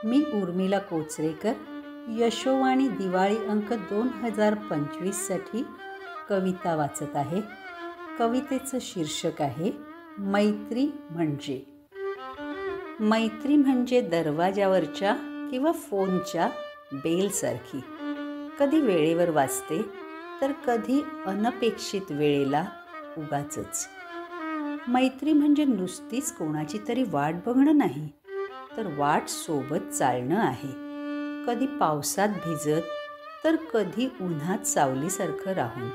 मी उर्मिला कोचरेकर यशोवाणी दिवाळी अंक 2025साठी कविता वाचत आहे. कवितेचं शीर्षक आहे मैत्री म्हणजे. मैत्री म्हणजे दरवाजावरच्या किंवा फोनच्या बेलसारखी. कधी वेळेवर वाजते तर कधी अनपेक्षित वेळेला उगाचच. मैत्री म्हणजे नुसतीच कोणाची तरी वाट बघणं नाही, तर वाट सोबत चालणं आहे. कधी पावसात भिजत तर कधी उन्हात सावलीसारखं राहून.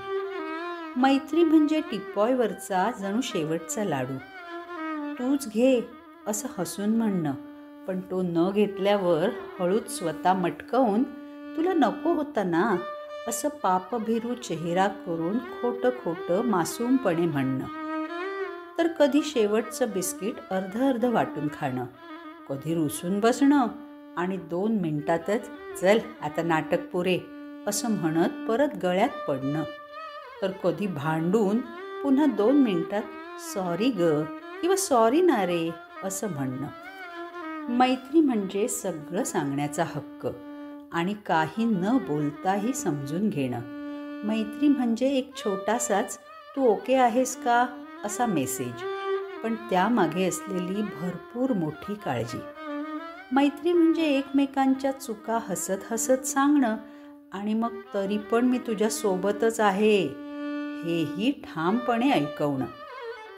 मैत्री म्हणजे टिपॉयवरचा जणू शेवटचा लाडू. तूच घे असं हसून म्हणणं, पण तो न घेतल्यावर हळूच स्वतः मटकवून तुला नको होता ना असं पापभिरू चेहरा करून खोटं खोटं मासूमपणे म्हणणं. तर कधी शेवटचं बिस्किट अर्ध वाटून खाणं, कधी रुसून बसणं आणि 2 मिनिटातच चल आता नाटक पुरे असं म्हणत परत गळ्यात पडणं. तर कधी भांडून पुन्हा 2 मिनिटात सॉरी ग किंवा सॉरी ना रे असं म्हणणं. मैत्री म्हणजे सगळं सांगण्याचा हक्क आणि काही न बोलताही समजून घेणं. मैत्री म्हणजे एक छोटासाच तू ओके आहेस का असा मेसेज, पण त्यामागे असलेली भरपूर मोठी काळजी. मैत्री म्हणजे एकमेकांच्या चुका हसत हसत सांगणं आणि मग तरी पण मी तुझ्या सोबतच आहे हेही ठामपणे ऐकवणं.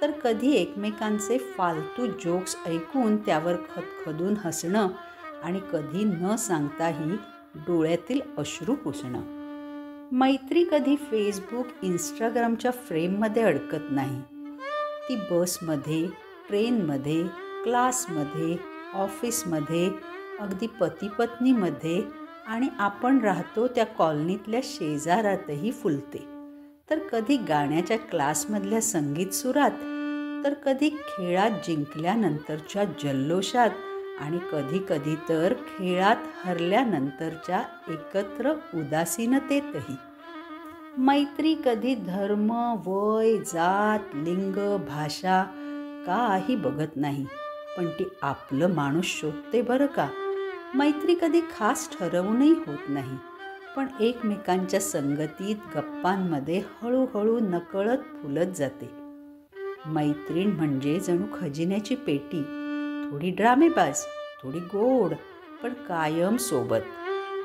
तर कधी एकमेकांचे फालतू जोक्स ऐकून त्यावर खदखदून हसणं आणि कधी न सांगताही डोळ्यातील अश्रू पुसणं. मैत्री कधी फेसबुक इंस्टाग्रामच्या फ्रेममध्ये अडकत नाही. ती बसमध्ये, ट्रेनमध्ये, क्लासमध्ये, ऑफिसमध्ये, अगदी पती पत्नीमध्ये आणि आपण राहतो त्या कॉलनीतल्या शेजारातही फुलते. तर कधी गाण्याच्या क्लासमधल्या संगीत सुरात, तर कधी खेळात जिंकल्यानंतरच्या जल्लोषात आणि कधी तर खेळात हरल्यानंतरच्या एकत्र उदासीनतेतही. मैत्री कधी धर्म, वय, जात, लिंग, भाषा काही बघत नाही, पण ती आपलं माणूस शोधते बरं का. मैत्री कधी खास ठरवूनही होत नाही, पण एकमेकांच्या संगतीत, गप्पांमध्ये हळूहळू नकळत फुलत जाते. मैत्रीण म्हणजे जणू खजिन्याची पेटी, थोडी ड्रामेबाज, थोडी गोड, पण कायम सोबत.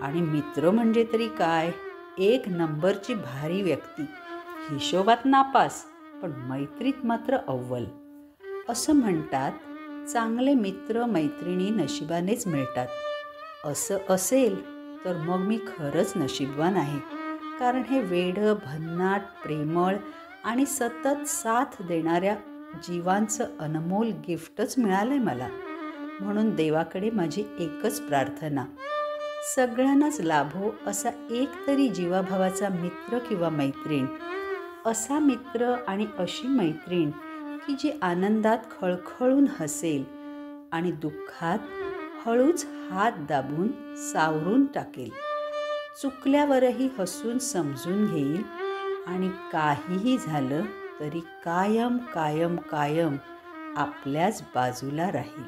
आणि मित्र म्हणजे तरी काय, 1 नंबरची भारी व्यक्ती, हिशोबात नापास पण मैत्रीत मात्र अव्वल. असं म्हणतात, चांगले मित्र मैत्रिणी नशिबानेच मिळतात. असं असेल तर मग मी खरंच नशीबवान आहे, कारण हे वेडं, भन्नाट, प्रेमळ आणि सतत साथ देणाऱ्या जीवांचं अनमोल गिफ्टच मिळालंय मला. म्हणून देवाकडे माझी एकच प्रार्थना, सगळ्यांनाच लाभो असा एक तरी जीवाभावाचा मित्र किंवा मैत्रीण. असा मित्र आणि अशी मैत्रीण की जी आनंदात खळखळून हसेल आणि दुःखात हळूच हात दाबून सावरून टाकेल, चुकल्यावरही हसून समजून घेईल आणि काहीही झालं तरी कायम कायम कायम आपल्याच बाजूला राहील.